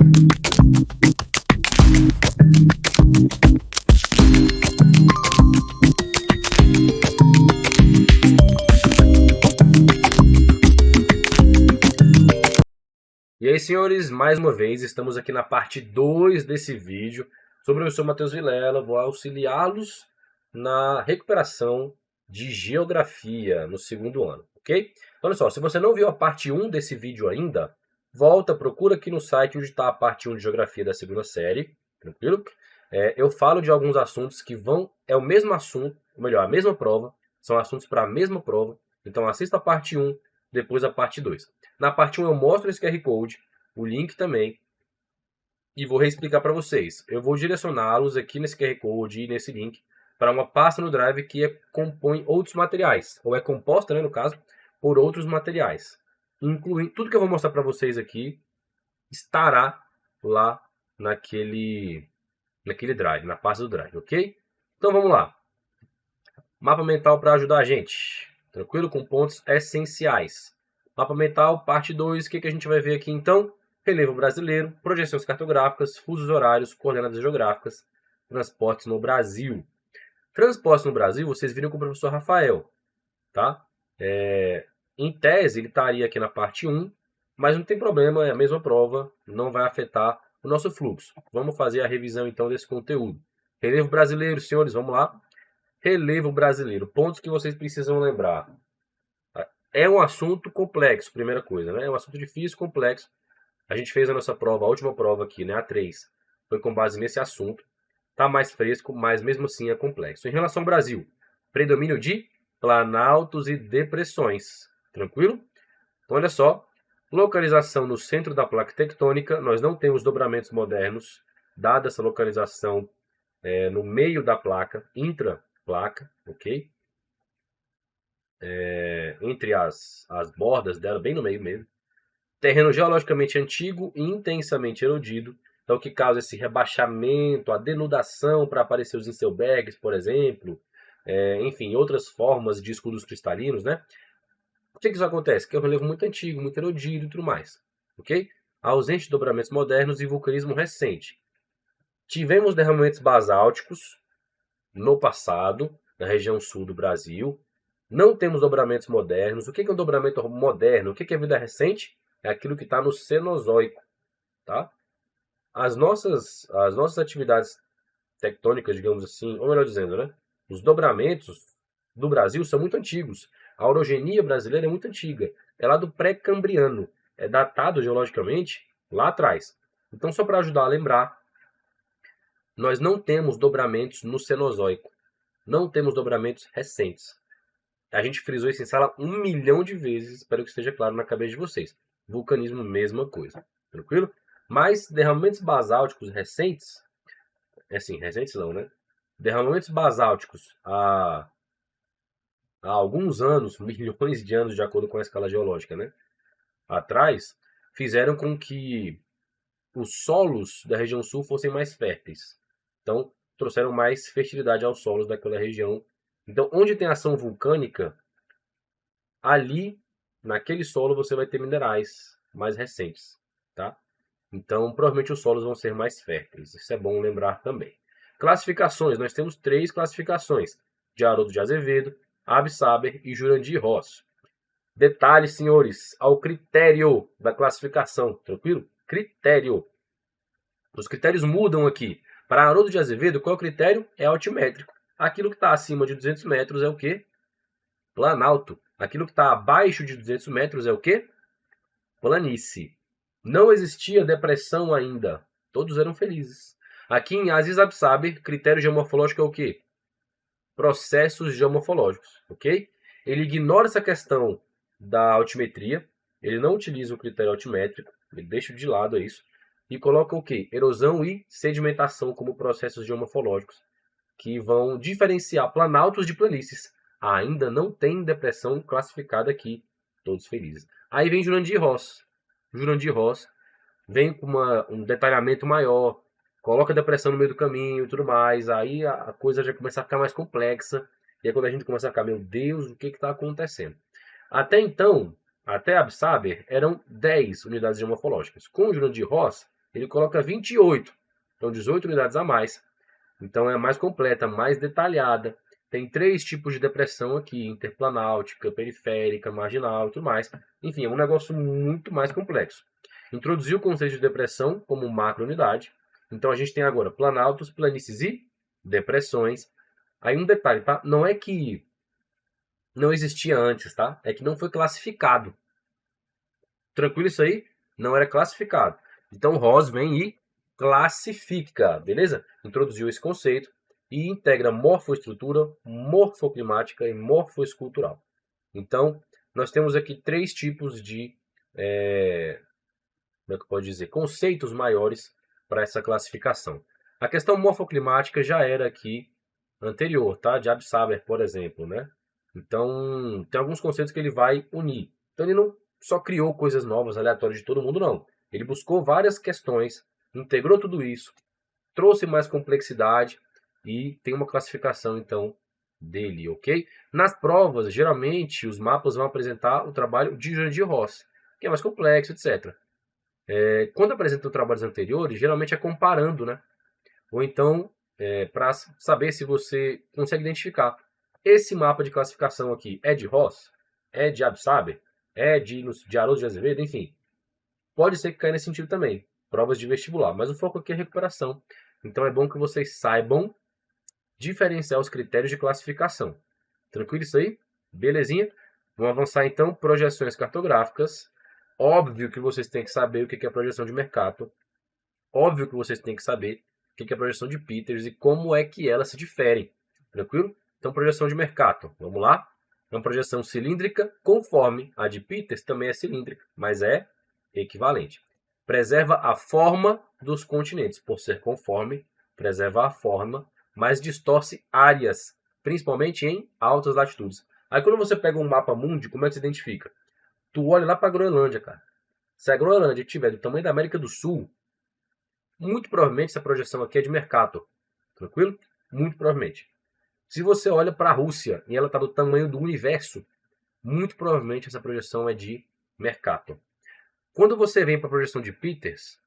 E aí, senhores, mais uma vez, estamos aqui na parte 2 desse vídeo sobre o professor Matheus Vilela. Vou auxiliá-los na recuperação de geografia no segundo ano, ok? Então, olha só, se você não viu a parte 1 desse vídeo ainda, volta, procura aqui no site onde está a parte 1 de geografia da segunda série, tranquilo? Eu falo de alguns assuntos que é o mesmo assunto, ou melhor, a mesma prova, são assuntos para a mesma prova. Então assista a parte 1, depois a parte 2. Na parte 1 eu mostro esse QR Code, o link também, e vou reexplicar para vocês. Eu vou direcioná-los aqui nesse QR Code e nesse link para uma pasta no Drive que compõe outros materiais, ou é composta, né, no caso, por outros materiais. Incluindo tudo que eu vou mostrar para vocês aqui estará lá naquele Drive, na pasta do Drive, ok? Então vamos lá. Mapa mental para ajudar a gente, tranquilo? Com pontos essenciais. Mapa mental, parte 2, o que a gente vai ver aqui então? Relevo brasileiro, projeções cartográficas, fusos horários, coordenadas geográficas, transportes no Brasil. Transportes no Brasil, vocês viram com o professor Rafael, tá? Em tese, ele estaria aqui na parte 1, mas não tem problema, é a mesma prova, não vai afetar o nosso fluxo. Vamos fazer a revisão então desse conteúdo. Relevo brasileiro, senhores, vamos lá. Relevo brasileiro, pontos que vocês precisam lembrar. É um assunto complexo, primeira coisa, né? É um assunto difícil, complexo. A gente fez a nossa prova, a última prova aqui, né? A 3, foi com base nesse assunto. Tá mais fresco, mas mesmo assim é complexo. Em relação ao Brasil, predomínio de planaltos e depressões. Tranquilo? Então, olha só. Localização no centro da placa tectônica. Nós não temos dobramentos modernos, dada essa localização no meio da placa, intraplaca, ok? Entre as bordas dela, bem no meio mesmo. Terreno geologicamente antigo e intensamente erodido, então que causa esse rebaixamento, a denudação para aparecer os icebergs, por exemplo, enfim, outras formas de escudos cristalinos, né? Por que isso acontece? Porque é um relevo muito antigo, muito erodido e tudo mais, ok? Ausente de dobramentos modernos e vulcanismo recente. Tivemos derramamentos basálticos no passado, na região sul do Brasil. Não temos dobramentos modernos. O que é um dobramento moderno? O que é vida recente? É aquilo que está no Cenozoico, tá? As nossas atividades tectônicas, digamos assim, ou melhor dizendo, né? Os dobramentos do Brasil são muito antigos. A orogenia brasileira é muito antiga. É lá do pré-cambriano. É datado geologicamente lá atrás. Então, só para ajudar a lembrar, nós não temos dobramentos no Cenozoico. Não temos dobramentos recentes. A gente frisou isso em sala 1 milhão de vezes, espero que esteja claro na cabeça de vocês. Vulcanismo, mesma coisa. Tranquilo? Mas derramamentos basálticos recentes, assim, recentes não, né? Derramamentos basálticos há alguns anos, milhões de anos, de acordo com a escala geológica, né? Atrás, fizeram com que os solos da região sul fossem mais férteis. Então, trouxeram mais fertilidade aos solos daquela região. Então, onde tem ação vulcânica, ali, naquele solo, você vai ter minerais mais recentes, tá? Então, provavelmente os solos vão ser mais férteis. Isso é bom lembrar também. Classificações. Nós temos 3 classificações. De Haroldo de Azevedo, Absaber e Jurandir Ross. Detalhe, senhores, ao critério da classificação. Tranquilo? Critério. Os critérios mudam aqui. Para Haroldo de Azevedo, qual é o critério? É altimétrico. Aquilo que está acima de 200 metros é o quê? Planalto. Aquilo que está abaixo de 200 metros é o quê? Planície. Não existia depressão ainda. Todos eram felizes. Aqui em Aziz Absaber, critério geomorfológico é o quê? Processos geomorfológicos, ok? Ele ignora essa questão da altimetria, ele não utiliza o critério altimétrico, ele deixa de lado isso, e coloca o quê? Erosão e sedimentação como processos geomorfológicos, que vão diferenciar planaltos de planícies. Ainda não tem depressão classificada aqui, todos felizes. Aí vem Jurandir Ross. Jurandir Ross vem com um detalhamento maior, coloca a depressão no meio do caminho e tudo mais, aí a coisa já começa a ficar mais complexa, e aí quando a gente começa a ficar, meu Deus, o que está acontecendo? Até então, até Absaber, eram 10 unidades geomorfológicas. Com o Jurandir Ross, ele coloca 28. Então 18 unidades a mais. Então é mais completa, mais detalhada. Tem 3 tipos de depressão aqui, interplanáutica, periférica, marginal e tudo mais. Enfim, é um negócio muito mais complexo. Introduziu o conceito de depressão como macrounidade. Então a gente tem agora planaltos, planícies e depressões. Aí um detalhe, tá? Não é que não existia antes, tá? É que não foi classificado. Tranquilo isso aí? Não era classificado. Então Ross vem e classifica, beleza? Introduziu esse conceito e integra morfoestrutura, morfoclimática e morfoescultural. Então, nós temos aqui 3 tipos de, como é que eu posso dizer, conceitos maiores para essa classificação. A questão morfoclimática já era aqui anterior, tá? De Absaber, por exemplo, né? Então, tem alguns conceitos que ele vai unir. Então, ele não só criou coisas novas, aleatórias de todo mundo, não. Ele buscou várias questões, integrou tudo isso, trouxe mais complexidade e tem uma classificação, então, dele, ok? Nas provas, geralmente, os mapas vão apresentar o trabalho de Jandir Ross, que é mais complexo, etc. Quando apresentam trabalhos anteriores, geralmente é comparando, né? Ou então, para saber se você consegue identificar. Esse mapa de classificação aqui é de Ross? É de Absaber? É de Haroldo de Azevedo? Enfim, pode ser que caia nesse sentido também. Provas de vestibular. Mas o foco aqui é recuperação. Então é bom que vocês saibam diferenciar os critérios de classificação. Tranquilo isso aí? Belezinha? Vamos avançar então. Projeções cartográficas. Óbvio que vocês têm que saber o que é projeção de Mercator. Óbvio que vocês têm que saber o que é projeção de Peters e como é que elas se diferem. Tranquilo? Então, projeção de Mercator. Vamos lá? É uma projeção cilíndrica, conforme a de Peters também é cilíndrica, mas é equivalente. Preserva a forma dos continentes. Por ser conforme, preserva a forma, mas distorce áreas, principalmente em altas latitudes. Aí quando você pega um mapa mundi, como é que se identifica? Tu olha lá para a Groenlândia, cara. Se a Groenlândia estiver do tamanho da América do Sul, muito provavelmente essa projeção aqui é de Mercator. Tranquilo? Muito provavelmente. Se você olha para a Rússia e ela está do tamanho do universo, muito provavelmente essa projeção é de Mercator. Quando você vem para a projeção de Peters,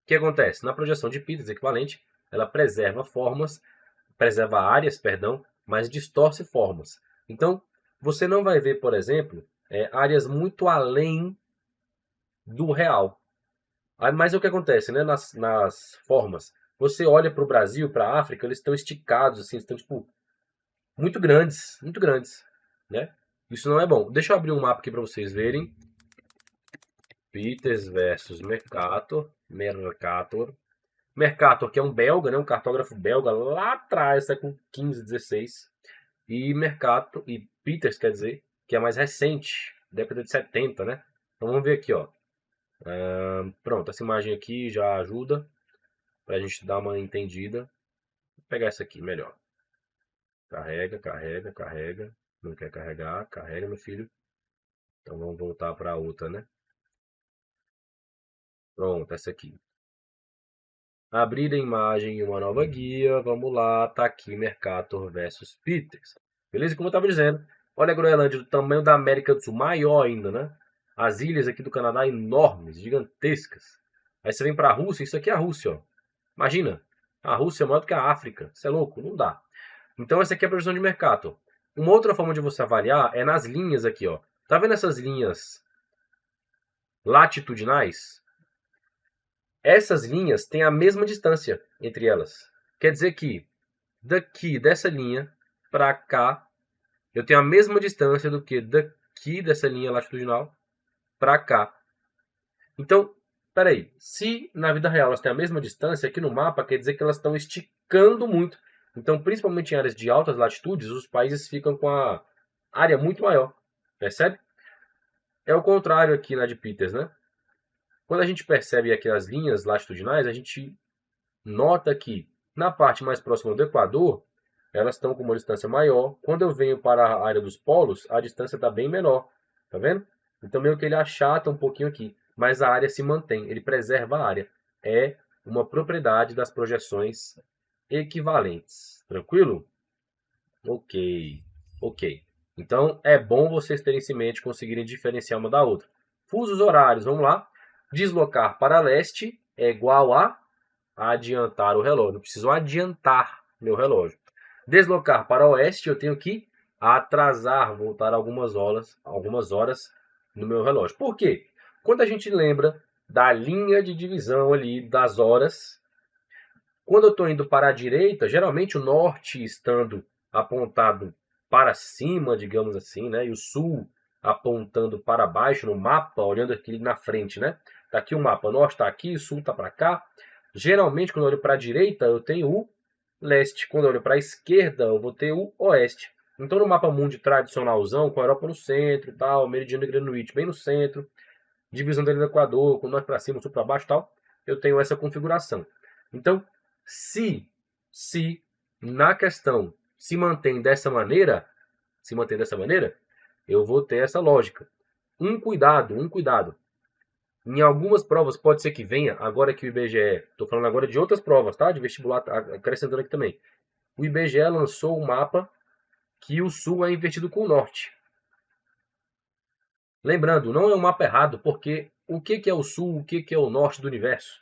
o que acontece? Na projeção de Peters equivalente, ela preserva formas, preserva áreas, perdão, mas distorce formas. Então, você não vai ver, por exemplo, áreas muito além do real. Mas o que acontece, né? Nas formas, você olha para o Brasil, para a África, eles estão esticados, assim, estão tipo muito grandes, né? Isso não é bom. Deixa eu abrir um mapa aqui para vocês verem. Peters versus Mercator. Mercator, que é um belga, né? Um cartógrafo belga lá atrás, século XV, XVI. E Mercator, e Peters, quer dizer, que é mais recente, década de 70, né? Então vamos ver aqui, ó. Pronto, essa imagem aqui já ajuda para a gente dar uma entendida. Vou pegar essa aqui melhor. Carrega, carrega, carrega. Não quer carregar? Carrega, meu filho. Então vamos voltar para a outra, né? Pronto, essa aqui. Abrir a imagem em uma nova guia. Vamos lá, tá aqui Mercator versus Peters. Beleza? Como eu estava dizendo, olha a Groenlândia do tamanho da América do Sul, maior ainda, né? As ilhas aqui do Canadá enormes, gigantescas. Aí você vem para a Rússia, isso aqui é a Rússia, ó. Imagina, a Rússia é maior do que a África. Isso é louco, não dá. Então essa aqui é a projeção de Mercator. Uma outra forma de você avaliar é nas linhas aqui, ó. Tá vendo essas linhas latitudinais? Essas linhas têm a mesma distância entre elas. Quer dizer que daqui dessa linha para cá eu tenho a mesma distância do que daqui dessa linha latitudinal para cá. Então, peraí, se na vida real elas têm a mesma distância, aqui no mapa quer dizer que elas estão esticando muito. Então, principalmente em áreas de altas latitudes, os países ficam com a área muito maior. Percebe? É o contrário aqui na de Peters, né? Quando a gente percebe aqui as linhas latitudinais, a gente nota que na parte mais próxima do Equador, elas estão com uma distância maior. Quando eu venho para a área dos polos, a distância está bem menor. Tá vendo? Então, meio que ele achata um pouquinho aqui. Mas a área se mantém, ele preserva a área. É uma propriedade das projeções equivalentes. Tranquilo? Ok. Então, é bom vocês terem isso em mente, conseguirem diferenciar uma da outra. Fusos horários, vamos lá. Deslocar para leste é igual a adiantar o relógio. Eu preciso adiantar meu relógio. Deslocar para oeste, eu tenho que atrasar, voltar algumas horas no meu relógio. Por quê? Quando a gente lembra da linha de divisão ali das horas, quando eu estou indo para a direita, geralmente o norte estando apontado para cima, digamos assim, né? E o sul apontando para baixo no mapa, olhando aqui na frente, né? Tá aqui o mapa, norte está aqui, sul está para cá. Geralmente, quando eu olho para a direita, eu tenho o leste. Quando eu olho para a esquerda, eu vou ter o oeste. Então, no mapa mundi tradicionalzão, com a Europa no centro e tal, meridiano de Greenwich bem no centro, divisão da linha do Equador, com norte para cima, sul para baixo e tal, eu tenho essa configuração. Então, se na questão se mantém dessa maneira, eu vou ter essa lógica. Um cuidado. Em algumas provas pode ser que venha, agora que o IBGE, estou falando agora de outras provas, tá? De vestibular, acrescentando aqui também. O IBGE lançou um mapa que o sul é invertido com o norte. Lembrando, não é um mapa errado, porque o que é o sul, o que é o norte do universo?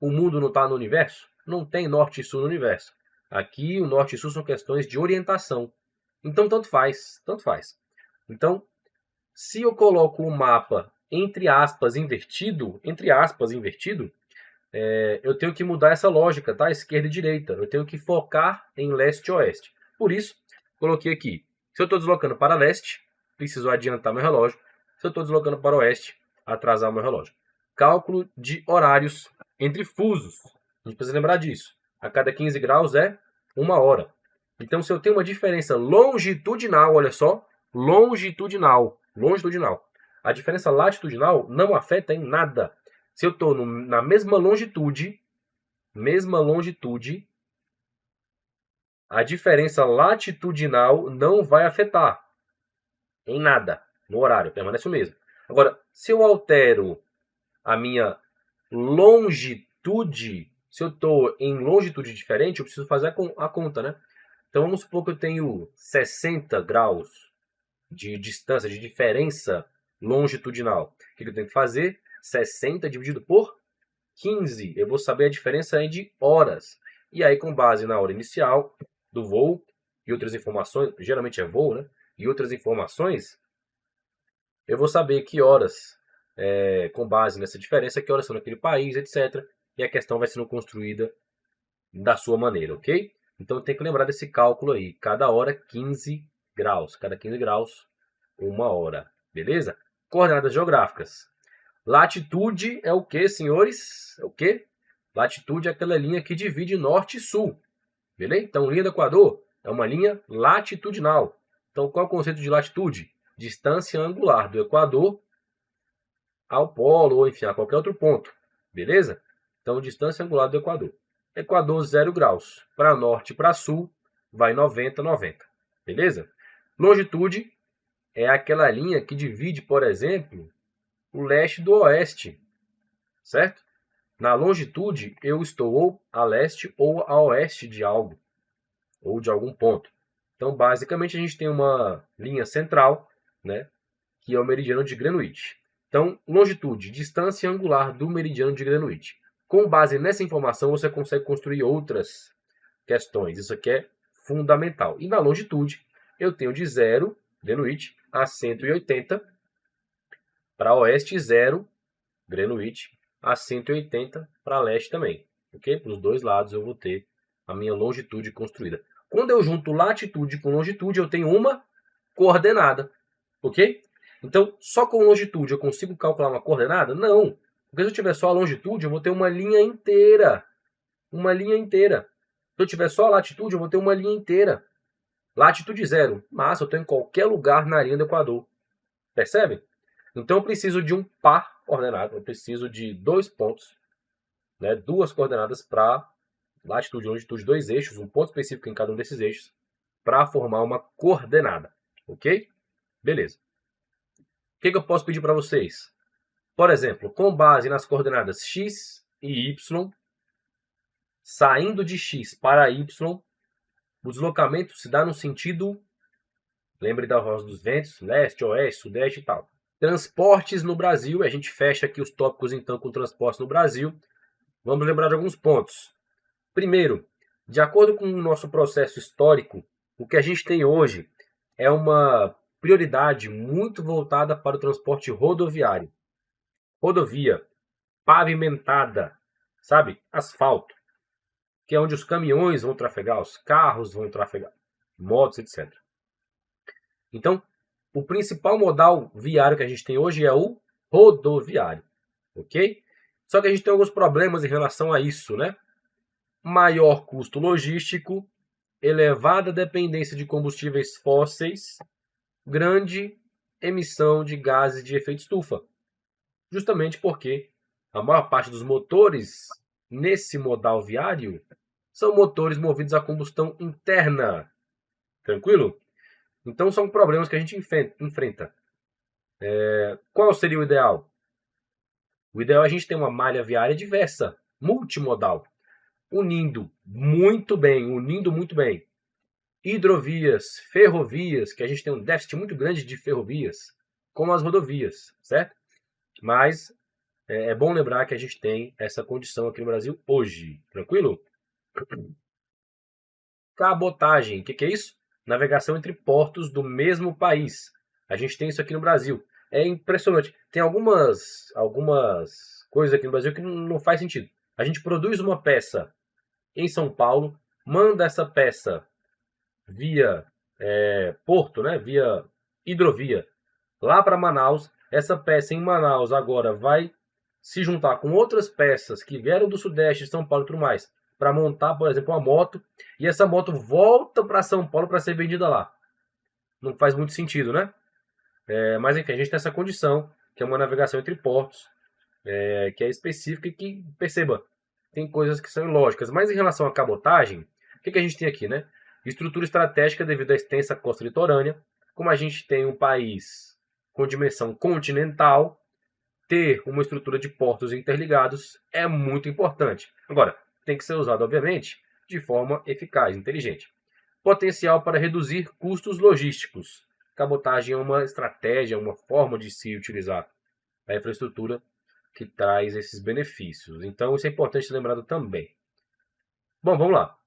O mundo não está no universo? Não tem norte e sul no universo. Aqui o norte e sul são questões de orientação. Então tanto faz. Então, se eu coloco o mapa entre aspas invertido, eu tenho que mudar essa lógica, tá? Esquerda e direita. Eu tenho que focar em leste e oeste. Por isso, coloquei aqui. Se eu estou deslocando para leste, preciso adiantar meu relógio. Se eu estou deslocando para oeste, atrasar o meu relógio. Cálculo de horários entre fusos. A gente precisa lembrar disso. A cada 15 graus é 1 hora. Então, se eu tenho uma diferença longitudinal, olha só, longitudinal. A diferença latitudinal não afeta em nada. Se eu estou na mesma longitude, a diferença latitudinal não vai afetar em nada no horário, permanece o mesmo. Agora, se eu altero a minha longitude, se eu estou em longitude diferente, eu preciso fazer a conta, né? Então vamos supor que eu tenho 60 graus de distância, de diferença longitudinal. O que eu tenho que fazer? 60 dividido por 15. Eu vou saber a diferença de horas. E aí, com base na hora inicial do voo e outras informações, geralmente é voo, né? E outras informações, eu vou saber que horas, com base nessa diferença, que horas são naquele país, etc. E a questão vai sendo construída da sua maneira, ok? Então tem que lembrar desse cálculo aí. Cada hora 15 graus. Cada 15 graus, 1 hora. Beleza? Coordenadas geográficas. Latitude é o que, senhores? É o que? Latitude é aquela linha que divide norte e sul. Beleza? Então, linha do Equador é uma linha latitudinal. Então, qual é o conceito de latitude? Distância angular do Equador ao polo, ou enfim, a qualquer outro ponto. Beleza? Então, distância angular do Equador. Equador, 0 graus. Para norte e para sul, vai 90, 90. Beleza? Longitude é aquela linha que divide, por exemplo, o leste do oeste. Certo? Na longitude, eu estou ou a leste ou a oeste de algo, ou de algum ponto. Então, basicamente, a gente tem uma linha central, né, que é o meridiano de Greenwich. Então, longitude, distância angular do meridiano de Greenwich. Com base nessa informação, você consegue construir outras questões. Isso aqui é fundamental. E na longitude, eu tenho de 0, Greenwich, a 180, para oeste, 0, Greenwich, a 180 para leste também. Ok? Para os dois lados eu vou ter a minha longitude construída. Quando eu junto latitude com longitude, eu tenho uma coordenada. Ok? Então, só com longitude eu consigo calcular uma coordenada? Não. Porque se eu tiver só a longitude, eu vou ter uma linha inteira. Uma linha inteira. Se eu tiver só a latitude, eu vou ter uma linha inteira. Latitude 0. Massa, eu estou em qualquer lugar na linha do Equador. Percebe? Então eu preciso de um par coordenado. Eu preciso de 2 pontos, né, 2 coordenadas para latitude e longitude, 2 eixos, um ponto específico em cada um desses eixos, para formar uma coordenada. Ok? Beleza. O que eu posso pedir para vocês? Por exemplo, com base nas coordenadas x e y, saindo de x para y, o deslocamento se dá no sentido, lembre da rosa dos ventos, leste, oeste, sudeste e tal. Transportes no Brasil, a gente fecha aqui os tópicos então com transportes no Brasil. Vamos lembrar de alguns pontos. Primeiro, de acordo com o nosso processo histórico, o que a gente tem hoje é uma prioridade muito voltada para o transporte rodoviário. Rodovia pavimentada, sabe? Asfalto, que é onde os caminhões vão trafegar, os carros vão trafegar, motos, etc. Então, o principal modal viário que a gente tem hoje é o rodoviário, ok? Só que a gente tem alguns problemas em relação a isso, né? Maior custo logístico, elevada dependência de combustíveis fósseis, grande emissão de gases de efeito estufa. Justamente porque a maior parte dos motores nesse modal viário são motores movidos a combustão interna. Tranquilo? Então são problemas que a gente enfrenta. Qual seria o ideal? O ideal é a gente ter uma malha viária diversa, multimodal, unindo muito bem, hidrovias, ferrovias, que a gente tem um déficit muito grande de ferrovias, como as rodovias, certo? Mas é bom lembrar que a gente tem essa condição aqui no Brasil hoje, tranquilo? Cabotagem, o que é isso? Navegação entre portos do mesmo país. A gente tem isso aqui no Brasil. É impressionante. Tem algumas coisas aqui no Brasil que não faz sentido. A gente produz uma peça em São Paulo, manda essa peça via porto, né, via hidrovia, lá para Manaus. Essa peça em Manaus agora vai se juntar com outras peças que vieram do Sudeste, de São Paulo e tudo mais, para montar, por exemplo, uma moto, e essa moto volta para São Paulo para ser vendida lá. Não faz muito sentido, né? Mas enfim, a gente tem essa condição, que é uma navegação entre portos, que é específica e que, perceba, tem coisas que são ilógicas. Mas em relação à cabotagem, o que a gente tem aqui, né? Estrutura estratégica devido à extensa costa litorânea. Como a gente tem um país com dimensão continental, ter uma estrutura de portos interligados é muito importante. Agora, tem que ser usado, obviamente, de forma eficaz, inteligente. Potencial para reduzir custos logísticos. Cabotagem é uma estratégia, uma forma de se utilizar a infraestrutura que traz esses benefícios. Então, isso é importante ser lembrado também. Bom, vamos lá.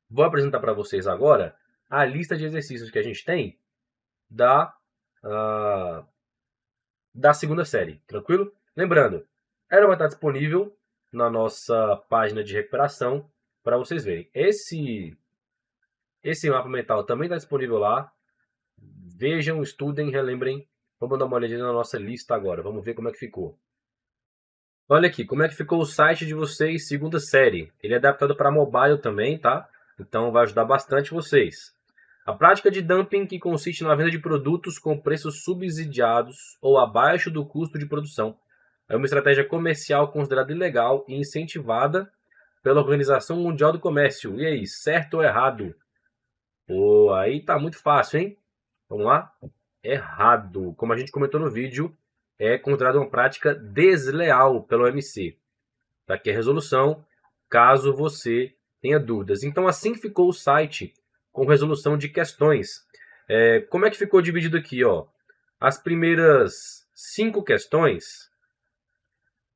Vou apresentar para vocês agora a lista de exercícios que a gente tem da segunda série, tranquilo? Lembrando, ela vai estar disponível na nossa página de recuperação para vocês verem. Esse mapa mental também está disponível lá. Vejam, estudem, relembrem. Vamos dar uma olhadinha na nossa lista agora. Vamos ver como é que ficou. Olha aqui, como é que ficou o site de vocês, segunda série. Ele é adaptado para mobile também, tá? Então vai ajudar bastante vocês. A prática de dumping, que consiste na venda de produtos com preços subsidiados ou abaixo do custo de produção, é uma estratégia comercial considerada ilegal e incentivada pela Organização Mundial do Comércio. E aí, certo ou errado? Pô, aí tá muito fácil, hein? Vamos lá? Errado. Como a gente comentou no vídeo, é considerada uma prática desleal pelo OMC. Tá aqui a resolução, caso você tenha dúvidas. Então assim ficou o site com resolução de questões. Como é que ficou dividido aqui? Ó? As primeiras 5 questões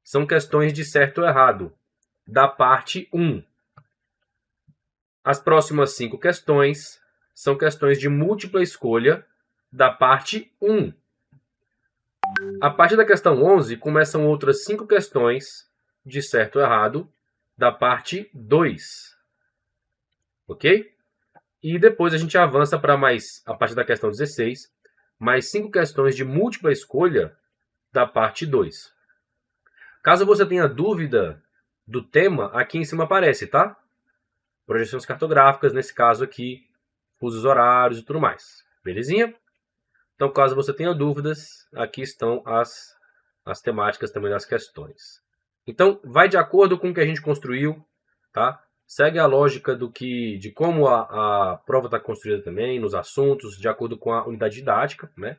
são questões de certo ou errado, da parte 1. As próximas 5 questões são questões de múltipla escolha, da parte 1. A partir da questão 11, começam outras 5 questões de certo ou errado, da parte 2. Ok? E depois a gente avança para a partir da questão 16, mais 5 questões de múltipla escolha, da parte 2. Caso você tenha dúvida do tema, aqui em cima aparece, tá? Projeções cartográficas, nesse caso aqui, fusos horários e tudo mais. Belezinha? Então, caso você tenha dúvidas, aqui estão as temáticas também das questões. Então, vai de acordo com o que a gente construiu, tá? Segue a lógica de como a prova está construída também, nos assuntos, de acordo com a unidade didática, né?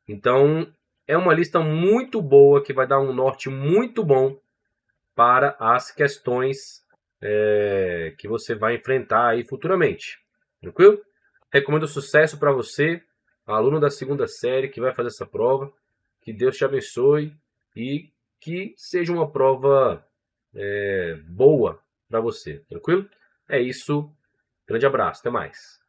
Então, é uma lista muito boa, que vai dar um norte muito bom para as questões que você vai enfrentar aí futuramente. Tranquilo? Recomendo sucesso para você, aluno da segunda série que vai fazer essa prova. Que Deus te abençoe e que seja uma prova boa para você, tranquilo? É isso. Grande abraço, até mais.